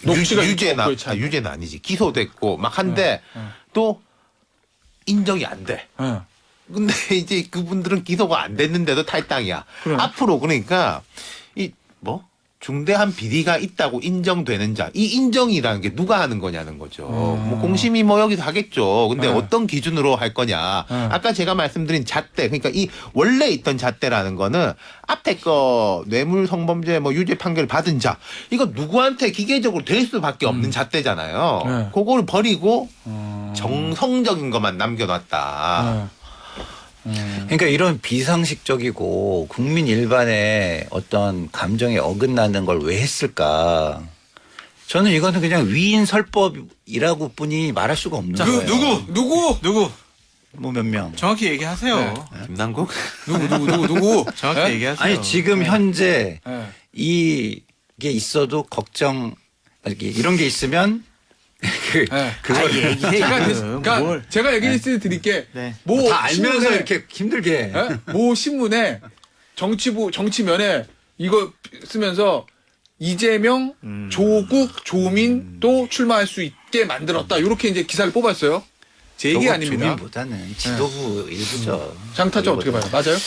녹취가 유죄나 있고 그렇지 유죄는 아니지 기소됐고 막 한데 또 인정이 안 돼. 예. 근데 이제 그분들은 기소가 안 됐는데도 탈당이야. 그래. 앞으로 그러니까 이 뭐 중대한 비리가 있다고 인정되는 자, 이 인정이라는 게 누가 하는 거냐는 거죠. 뭐 공심이 뭐 여기서 하겠죠. 근데 네. 어떤 기준으로 할 거냐. 아까 제가 말씀드린 잣대, 그러니까 이 원래 있던 잣대라는 거는 앞에 거 뇌물 성범죄 뭐 유죄 판결 받은 자, 이거 누구한테 기계적으로 될 수밖에 없는 잣대잖아요. 네. 그걸 버리고 정성적인 것만 남겨놨다. 예. 그러니까 이런 비상식적이고 국민 일반의 어떤 감정에 어긋나는 걸 왜 했을까? 저는 이거는 그냥 위인 설법이라고 뿐이 말할 수가 없는 자, 거예요. 누구? 뭐 몇 명. 정확히 얘기하세요. 네. 김남국? 누구? 정확히 예? 얘기하세요. 아니 지금 현재 예. 이게 있어도 걱정 이런 게 있으면 그걸 제가 얘기 드릴게. 네. 뭐 다 알면서 신문에- 이렇게 힘들게 예? 모 신문에 정치면에 이거 쓰면서 이재명, 조국, 조민 또 출마할 수 있게 만들었다. 이렇게 이제 기사를 뽑았어요. 제 얘기 아닙니다. 조민보다는 지도부 일부죠. 장타점 어떻게 봐요? 맞아요?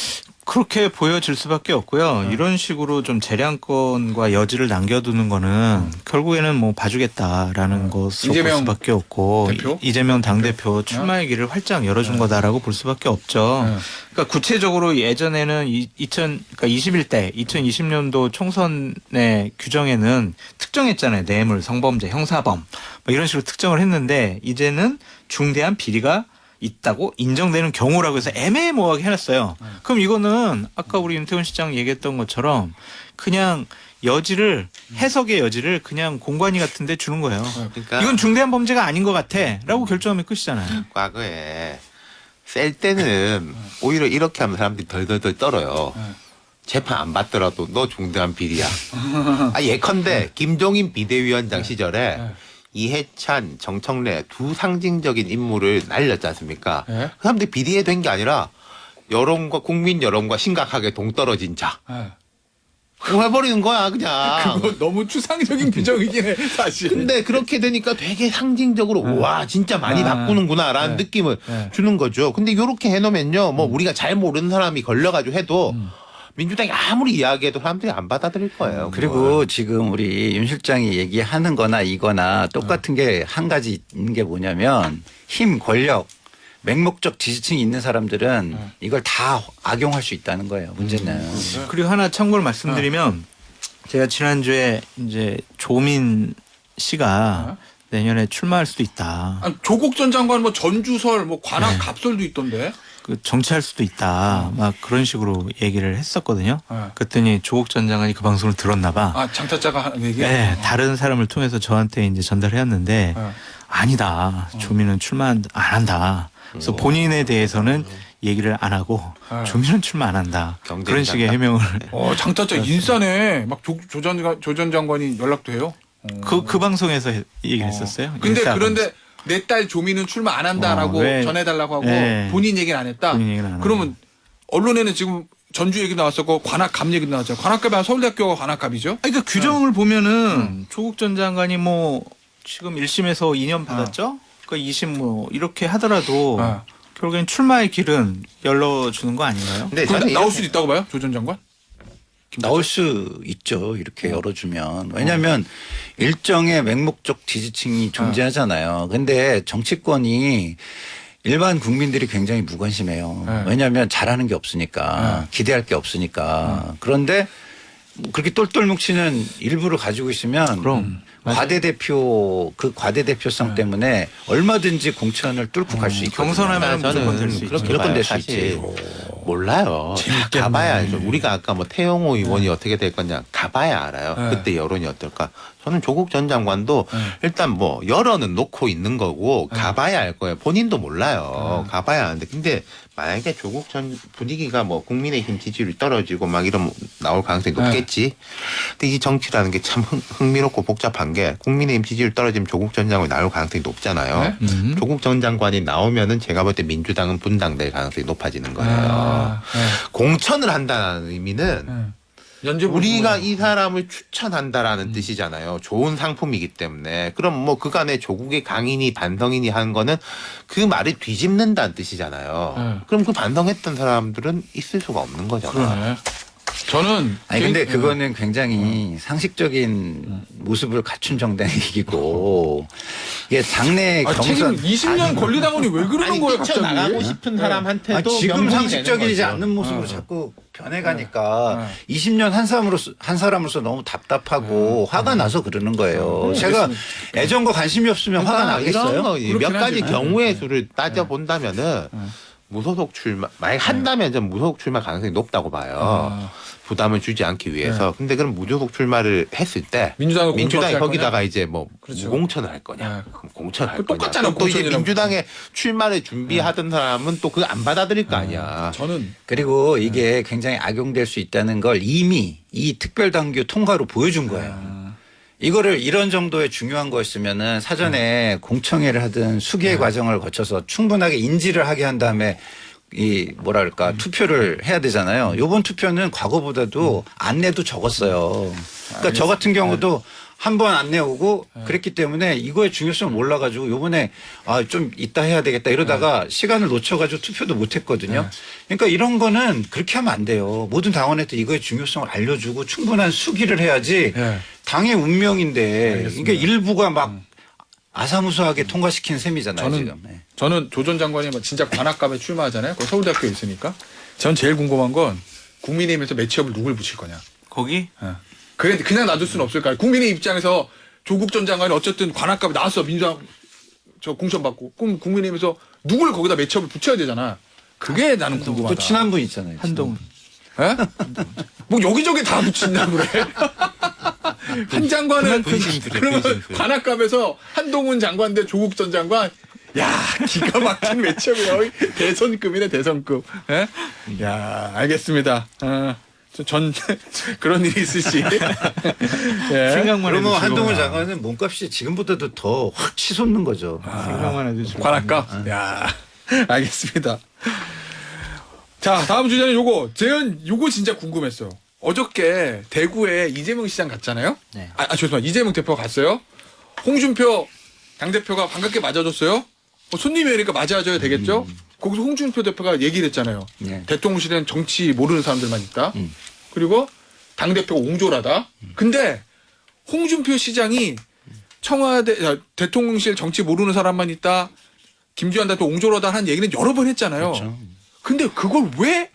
그렇게 보여질 수밖에 없고요. 이런 식으로 좀 재량권과 여지를 남겨두는 거는 결국에는 뭐 봐주겠다라는 것으로 볼 이재명 수밖에 없고 대표? 이재명 당대표 출마의 길을 활짝 열어준 거다라고 볼 수밖에 없죠. 그러니까 구체적으로 예전에는 21대 2020년도 총선의 규정에는 특정했잖아요. 뇌물, 성범죄, 형사범 뭐 이런 식으로 특정을 했는데 이제는 중대한 비리가 있다고 인정되는 경우라고 해서 애매모호하게 해놨어요. 그럼 이거는 아까 우리 윤태훈 시장 얘기했던 것처럼 그냥 여지를 해석의 여지를 그냥 공관위 같은 데 주는 거예요. 그러니까 이건 중대한 범죄가 아닌 것 같아 라고 결정하면 끝이잖아요. 과거에 셀 때는 오히려 이렇게 하면 사람들이 덜덜덜 떨어요. 재판 안 받더라도 너 중대한 비리야. 예컨대 김종인 비대위원장 시절에 이해찬, 정청래 두 상징적인 인물을 날렸지 않습니까? 네. 그 사람들이 비리에 된 게 아니라 여론과 국민 여론과 심각하게 동떨어진 자. 그거 해버리는 거야 그냥. 그거 너무 추상적인 규정이긴 해 사실. 근데 그렇게 되니까 되게 상징적으로 와 진짜 많이 바꾸는구나라는 느낌을 주는 거죠. 근데 이렇게 해놓으면요, 뭐 우리가 잘 모르는 사람이 걸려가지고 해도 민주당이 아무리 이야기해도 사람들이 안 받아들일 거예요. 그리고 지금 우리 윤 실장이 얘기하는 거나 이거나 똑같은 게 한 가지 있는 게 뭐냐면 힘, 권력, 맹목적 지지층이 있는 사람들은 이걸 다 악용할 수 있다는 거예요. 문제는. 그리고 하나 참고로 말씀드리면 제가 지난주에 이제 조민 씨가 내년에 출마할 수도 있다. 아니, 조국 전 장관 뭐 전주설 뭐 관악 갑설도 있던데. 그 정치할 수도 있다. 막 그런 식으로 얘기를 했었거든요. 그랬더니 조국 전 장관이 그 방송을 들었나 봐. 아 장타짜가 하는 얘기? 네, 다른 사람을 통해서 저한테 이제 전달해왔는데 아니다. 조민은 출마 안 한다. 그래서 본인에 대해서는 얘기를 안 하고 조민은 출마 안 한다. 그런 식의 해명을. 장타짜 인싸네. 막 조 전 장관이 연락도 해요. 그 방송에서 얘기를 했었어요. 근데 인싸 그런데 내 딸 조민은 출마 안 한다라고 왜? 전해달라고 하고 네. 본인 얘기는 안 했다. 본인 얘기는 안 그러면 언론에는 지금 전주 얘기 나왔었고 관악갑 얘기 나왔죠. 관악갑이 서울대학교가 관악갑이죠. 그러니까 규정을 보면은 조국 전 장관이 뭐 지금 1심에서 2년 받았죠. 그러니까 2심 뭐 이렇게 하더라도 결국엔 출마의 길은 열어주는 거 아닌가요? 근데 그럼 저는 나올 이렇게- 수도 있다고 봐요, 조 전 장관? 나올 수 있죠. 이렇게 열어주면. 왜냐하면 일정의 맹목적 지지층이 존재하잖아요. 근데 정치권이 일반 국민들이 굉장히 무관심해요. 왜냐하면 잘하는 게 없으니까 기대할 게 없으니까. 그런데 그렇게 똘똘 뭉치는 일부를 가지고 있으면 그럼. 과대 대표 그 과대 대표성 때문에 얼마든지 공천을 뚫고 갈 수 있거든요. 경선하면 무조건 될 수 있죠. 그렇게 무조건 봐요. 될 수 사실 있지. 몰라요. 가봐야 알죠. 우리가 아까 뭐 태영호 의원이 어떻게 될 거냐 가봐야 알아요. 그때 여론이 어떨까. 저는 조국 전 장관도 일단 뭐 여론은 놓고 있는 거고 가봐야 알 거예요. 본인도 몰라요. 가봐야 아는데 근데 만약에 조국 전 분위기가 뭐 국민의힘 지지율이 떨어지고 막 이러면 나올 가능성이 높겠지. 근데 이 정치라는 게 참 흥미롭고 복잡한 게 국민의힘 지지율 떨어지면 조국 전 장관이 나올 가능성이 높잖아요. 조국 전 장관이 나오면은 제가 볼 때 민주당은 분당될 가능성이 높아지는 거예요. 공천을 한다는 의미는 우리가 이 사람을 추천한다라는 뜻이잖아요. 좋은 상품이기 때문에. 그럼 뭐 그간에 조국의 강인이 반성인이 한 거는 그 말을 뒤집는다는 뜻이잖아요. 그럼 그 반성했던 사람들은 있을 수가 없는 거잖아요. 그러네. 저는 아니 근데 그거는 굉장히 상식적인 모습을 갖춘 정당이고 이게 당내 경선 책임 20년 권리당원이 왜 그러는 거예요 갑자기? 나가고 싶은 사람한테도 지금 명분이 상식적이지 되는 거죠. 않는 모습으로 자꾸 변해가니까 20년 한 사람으로서 너무 답답하고 화가 나서 그러는 거예요. 제가 애정과 관심이 없으면 화가 나겠어요? 이런 몇 가지 하지. 경우의 수를 따져 본다면은 무소속 출마 만약 한다면 전 무소속 출마 가능성이 높다고 봐요. 부담을 주지 않기 위해서. 근데 그럼 무소속 출마를 했을 때 민주당이 거기다가 이제 뭐 그렇죠. 무공천을 할 거냐? 그럼 공천할 거냐? 똑같잖아, 또 이제 공천이랑. 민주당에 출마를 준비하던 사람은 또 그거 안 받아들일 거 아니야. 저는 그리고 이게 굉장히 악용될 수 있다는 걸 이미 이 특별당규 통과로 보여준 거예요. 이거를 이런 정도의 중요한 거였으면은 사전에 공청회를 하든 수기의 과정을 거쳐서 충분하게 인지를 하게 한 다음에 이 뭐랄까 투표를 해야 되잖아요. 이번 투표는 과거보다도 안내도 적었어요. 그러니까 저 같은 경우도 한 번 안내 오고 그랬기 때문에 이거의 중요성을 몰라가지고 요번에 좀 이따 해야 되겠다 이러다가 시간을 놓쳐가지고 투표도 못했거든요. 그러니까 이런 거는 그렇게 하면 안 돼요. 모든 당원한테 이거의 중요성을 알려주고 충분한 수기를 해야지 당의 운명인데 이게 일부가 막 아사무사하게 통과시킨 셈이잖아요. 지금. 저는 조 전 장관이 진짜 관악갑에 출마하잖아요. 그 서울대학교에 있으니까. 전 제일 궁금한 건 국민의힘에서 매치업을 누굴 붙일 거냐. 거기? 그냥 놔둘 수는 없을 거예요. 국민의 입장에서 조국 전 장관이 어쨌든 관악갑에 나왔어. 민주당 저 공천 받고. 그럼 국민의힘에서 누굴 거기다 매치업을 붙여야 되잖아. 그게 나는 궁금하다. 또 친한 분 있잖아요. 한동훈. 에? 뭐 여기저기 다 붙인다 그래. 한 장관은 그러면 관악갑에서 한동훈 장관 대 조국 전 장관. 야 기가 막힌 매치업이야. 대선급이네 대선급. 에? 야 알겠습니다. 전 그런 일이 있을지. 예. 생각만 해도 그러면 한동훈 즐거워요. 장관은 몸값이 지금보다도 더 확 치솟는 거죠. 생각만 해도 즐거워요. 관악갑. 야 알겠습니다. 자 다음 주제는 요거. 요거 진짜 궁금했어요. 어저께 대구에 이재명 시장 갔잖아요. 네. 죄송합니다. 이재명 대표가 갔어요. 홍준표 당대표가 반갑게 맞아줬어요. 손님이 오니까 맞아줘야 되겠죠. 거기서 홍준표 대표가 얘기를 했잖아요. 네. 대통령실에는 정치 모르는 사람들만 있다. 그리고 당대표가 옹졸하다. 근데 홍준표 시장이 대통령실 정치 모르는 사람만 있다. 김기현 대표 옹졸하다 하는 얘기는 여러 번 했잖아요. 그렇죠. 근데 그걸 왜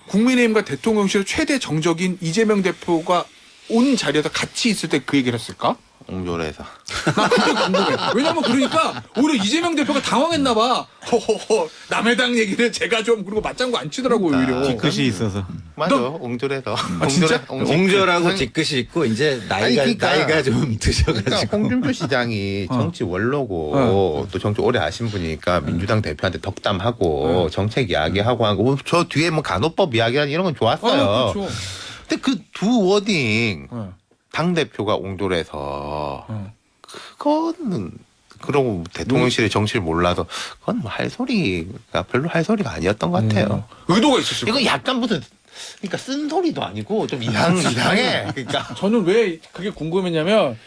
국민의힘과 대통령실 최대 정적인 이재명 대표가 온 자리에서 같이 있을 때 그 얘기를 했을까? 옹졸해서. 나 그게 궁금해. 왜냐면 그러니까 오히려 이재명 대표가 당황했나 봐. 허허허 남의 당 얘기를 제가 좀 그리고 맞장구 안 치더라고요 오히려. 뒤끝이 있어서. 맞아. 옹졸해서. 진짜? 옹졸하고 뒤끝이 있고 이제 나이가 그러니까 좀 드셔가지고. 그러니까 홍준표 시장이 정치 원로고 또 정치 오래 아신 분이니까 민주당 대표한테 덕담하고 정책 이야기하고 하고 저 뒤에 뭐 간호법 이야기하는 이런 건 좋았어요. 그렇죠. 근데 그 두 워딩 당 대표가 옹졸해서 그거는 그러고 대통령실의 정치를 몰라도 그건 뭐 할 소리가 별로 할 소리가 아니었던 것 같아요. 의도가 있었을 거예요. 이거 약간 무슨 그러니까 쓴 소리도 아니고 좀 이상해. 그러니까 저는 왜 그게 궁금했냐면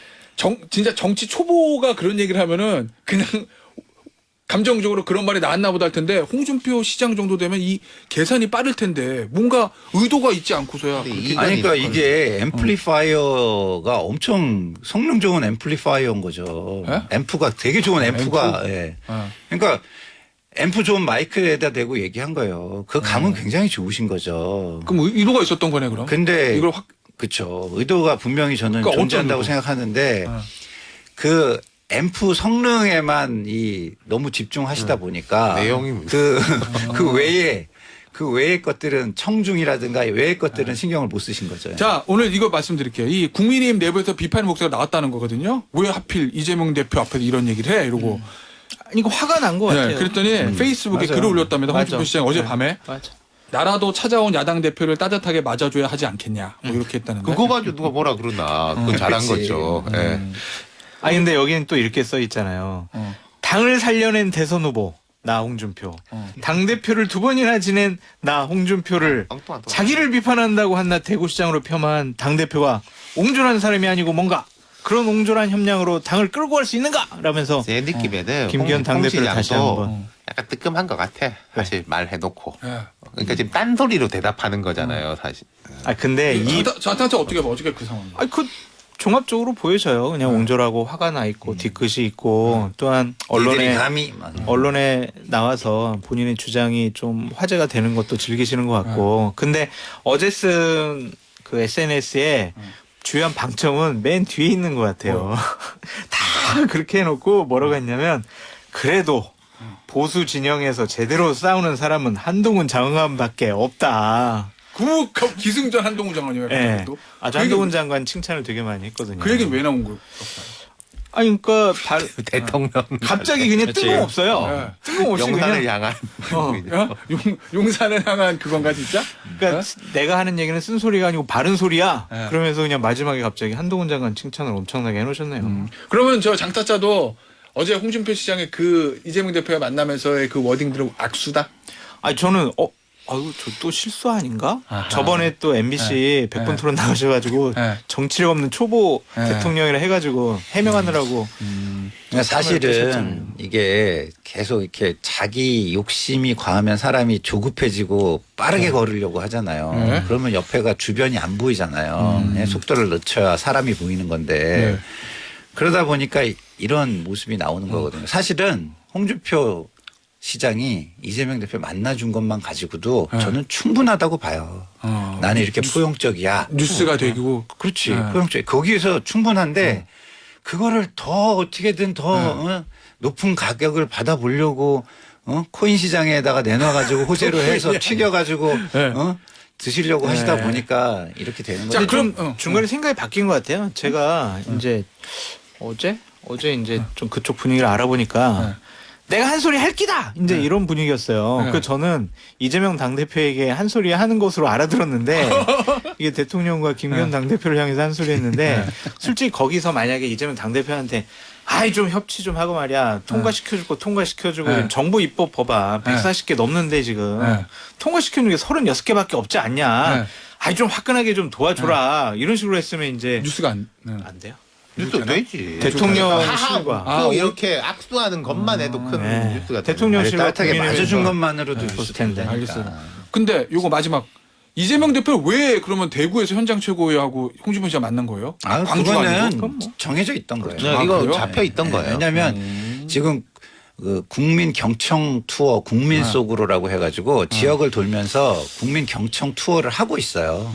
진짜 정치 초보가 그런 얘기를 하면은 그냥 감정적으로 그런 말이 나왔나 보다 할 텐데 홍준표 시장 정도 되면 이 계산이 빠를 텐데 뭔가 의도가 있지 않고서야 근데 그렇게 아니 그러니까 되니까. 이게 앰플리파이어가 엄청 성능 좋은 앰플리파이어인 거죠. 예? 앰프가 되게 좋은 앰프가. 앰프? 예. 어. 그러니까 앰프 좋은 마이크에다 대고 얘기한 거예요. 그 감은 굉장히 좋으신 거죠. 그럼 의도가 있었던 거네 그럼. 근데 이걸 확 그렇죠. 의도가 분명히 저는 그러니까 존재한다고 어떤 의도? 생각하는데 어. 그 앰프 성능에만 너무 집중하시다 보니까 내용이 뭐 그 외의 것들은 청중이라든가 외의 것들은 신경을 못 쓰신 거죠. 자, 오늘 이거 말씀드릴게요. 이 국민의힘 내부에서 비판의 목소리가 나왔다는 거거든요. 왜 하필 이재명 대표 앞에서 이런 얘기를 해? 이러고. 아니, 이거 화가 난 것 같아요. 네, 그랬더니 페이스북에 맞아요. 글을 올렸답니다. 홍준표 맞아. 시장이 네. 어젯밤에. 맞아. 나라도 찾아온 야당 대표를 따뜻하게 맞아줘야 하지 않겠냐. 뭐 이렇게 했다는데. 그거 가지고 누가 뭐라 그러나 그건 잘한 그치. 거죠. 예. 아니, 근데 여기는 또 이렇게 써 있잖아요. 어. 당을 살려낸 대선 후보 나 홍준표. 당 대표를 2번이나 지낸 나 홍준표를 엉뚱한 또. 자기를 비판한다고 한나 대구시장으로 폄하한 당 대표가 옹졸한 사람이 아니고 뭔가 그런 옹졸한 협량으로 당을 끌고 갈 수 있는가? 라면서 제 느낌에는 김기현 당대표를 다시 시장도 한번. 약간 뜨끔한 것 같아. 사실 말해놓고. 예. 그러니까 지금 딴소리로 대답하는 거잖아요, 사실. 아 근데 저한테 어떻게 봐? 어떻게 그 상황? 그 종합적으로 보여져요. 그냥 옹졸하고 화가 나 있고 뒤끝이 있고 또한 이들이 감히 언론에 나와서 본인의 주장이 좀 화제가 되는 것도 즐기시는 것 같고. 근데 어제 쓴 그 SNS에 주요한 방점은 맨 뒤에 있는 것 같아요. 다 그렇게 해놓고 뭐라고 했냐면 그래도 보수 진영에서 제대로 싸우는 사람은 한동훈 장관밖에 없다. 그 기승전 한동훈 장관이에요. 예. 그것도? 아주 그 얘기- 한동훈 장관 칭찬을 되게 많이 했거든요. 그 얘기는 왜 나온 거예요? 아니 그러니까 대통령. 갑자기 그냥 그치. 뜬금없어요. 예. 뜬금없이 영산을 그냥 향한. 어? 용산을 향한 그건가 진짜? 그러니까 내가 하는 얘기는 쓴소리가 아니고 바른 소리야. 예. 그러면서 그냥 마지막에 갑자기 한동훈 장관 칭찬을 엄청나게 해놓으셨네요. 그러면 저 장타짜도 어제 홍준표 시장의 그 이재명 대표가 만나면서의 그 워딩들은 악수다? 아니 저는 아유 저 또 실수 아닌가? 아하. 저번에 또 MBC 100분 네. 토론 나가셔가지고 네. 정치력 없는 초보 네. 대통령이라 해가지고 해명하느라고 그러니까 사실은 이게 계속 이렇게 자기 욕심이 과하면 사람이 조급해지고 빠르게 걸으려고 하잖아요. 네. 그러면 옆에가 주변이 안 보이잖아요. 네, 속도를 늦춰야 사람이 보이는 건데 네. 그러다 보니까 이런 모습이 나오는 거거든요. 사실은 홍준표 시장이 이재명 대표 만나준 것만 가지고도 네. 저는 충분하다고 봐요. 나는 이렇게 포용적이야. 뉴스가 되고. 그렇지. 네. 포용적. 거기에서 충분한데 그거를 더 어떻게든 더 높은 가격을 받아보려고 코인 시장에다가 내놔가지고 호재로 해서 튀겨가지고 네. 드시려고 하시다 보니까 이렇게 되는 자, 거죠. 그럼 좀 중간에 생각이 바뀐 것 같아요. 제가 이제 어제 이제 좀 그쪽 분위기를 알아보니까 내가 한 소리 할 끼다 이제 이런 분위기였어요. 네. 그 저는 이재명 당 대표에게 한 소리 하는 것으로 알아들었는데 이게 대통령과 김기현 당 대표를 향해서 한 소리 했는데 솔직히 거기서 만약에 이재명 당 대표한테 아이 좀 협치 좀 하고 말이야 통과시켜줄 거 통과시켜주고 네. 정부 입법 법안 네. 140개 넘는데 지금 네. 통과시켜주는 게 36개밖에 없지 않냐. 네. 아이 좀 화끈하게 좀 도와줘라 이런 식으로 했으면 이제 뉴스가 안. 안 돼요. 뉴스 되지. 대통령실과 하하고 이렇게 악수하는 것만 해도 큰 네. 뉴스가 대통령실과 따뜻하게 국민의힘에서 맞아준 것만으로도 네, 뉴스 텐데. 된다니까. 알겠어요. 근데 요거 마지막 이재명 대표 왜 그러면 대구에서 현장 최고위하고 홍준표 씨가 만난 거예요? 아, 광주가 그거는 아니고? 정해져 있던 거예요. 네, 아, 이거 그래요? 잡혀 있던 거예요. 왜냐하면 지금 그 국민 경청 투어 국민 속으로라고 해가지고 지역을 돌면서 국민 경청 투어를 하고 있어요.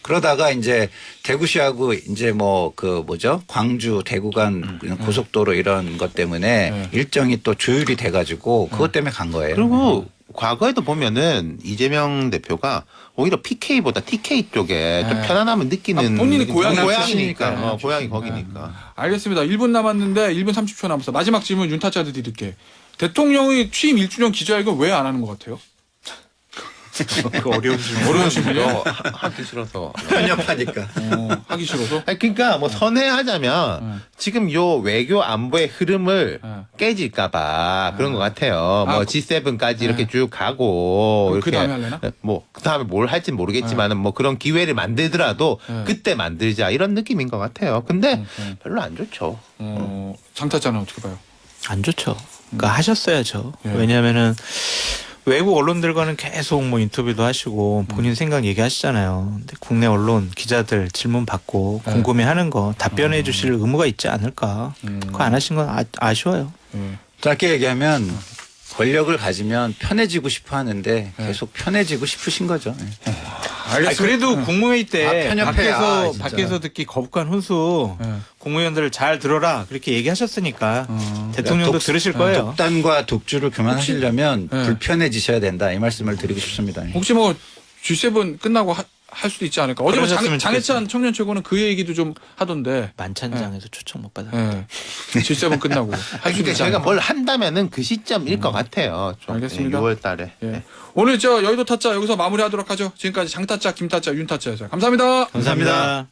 그러다가 이제 대구시하고 이제 뭐 그 뭐죠 광주 대구 간 고속도로 이런 것 때문에 일정이 또 조율이 돼가지고 그것 때문에 간 거예요. 그리고 과거에도 보면은 이재명 대표가 오히려 PK보다 TK 쪽에 좀 편안함을 느끼는 아, 본인이 고향이 고향이니까 출신이니까. 고향이 거기니까. 알겠습니다. 1분 남았는데 1분 30초 남았어. 마지막 질문 윤타짜드 드릴게. 대통령의 취임 1주년 기자회견 왜 안 하는 것 같아요? 그 어려운 질문. 어려운 질문이요? 하기 싫어서. 편협하니까. 하기 싫어서? 아니, 그러니까 뭐 선회하자면 지금 요 외교 안보의 흐름을 깨질까봐 그런 것 같아요. 뭐 G7까지 이렇게 쭉 가고 그럼 이렇게 그 다음에 할래나? 뭐 그 다음에 뭘 할진 모르겠지만은 뭐 그런 기회를 만들더라도 그때 만들자 이런 느낌인 것 같아요. 근데 별로 안 좋죠. 장타짜는 어떻게 봐요? 안 좋죠. 그러니까 하셨어야죠. 예. 왜냐하면은 외국 언론들과는 계속 뭐 인터뷰도 하시고 본인 생각 얘기하시잖아요. 근데 국내 언론 기자들 질문 받고 네. 궁금해하는 거 답변해 주실 의무가 있지 않을까. 그거 안 하신 건 아쉬워요. 짧게 얘기하면 권력을 가지면 편해지고 싶어 하는데 네. 계속 편해지고 싶으신 거죠. 네. 아니, 그래도 국무회의 때 아, 편협해야, 진짜. 밖에서 듣기 거북한 훈수 네. 국무위원들 잘 들어라 그렇게 얘기하셨으니까 대통령도 들으실 거예요. 독단과 독주를 그만하시려면 네. 불편해지셔야 된다. 이 말씀을 드리고 싶습니다. 혹시 뭐 G7 끝나고 할 수도 있지 않을까. 어제 뭐 그러셨으면 장해찬 청년 최고는 그 얘기도 좀 하던데. 만찬장에서 초청 못 받아. 예. G7 끝나고 할 수도 근데 있지 제가 않을까. 뭘 한다면은 그 시점일 것 같아요. 좀 알겠습니다. 6월 달에. 예. 오늘 저 여의도 타짜 여기서 마무리하도록 하죠. 지금까지 장타짜, 김타짜, 윤타짜였어요. 감사합니다. 감사합니다.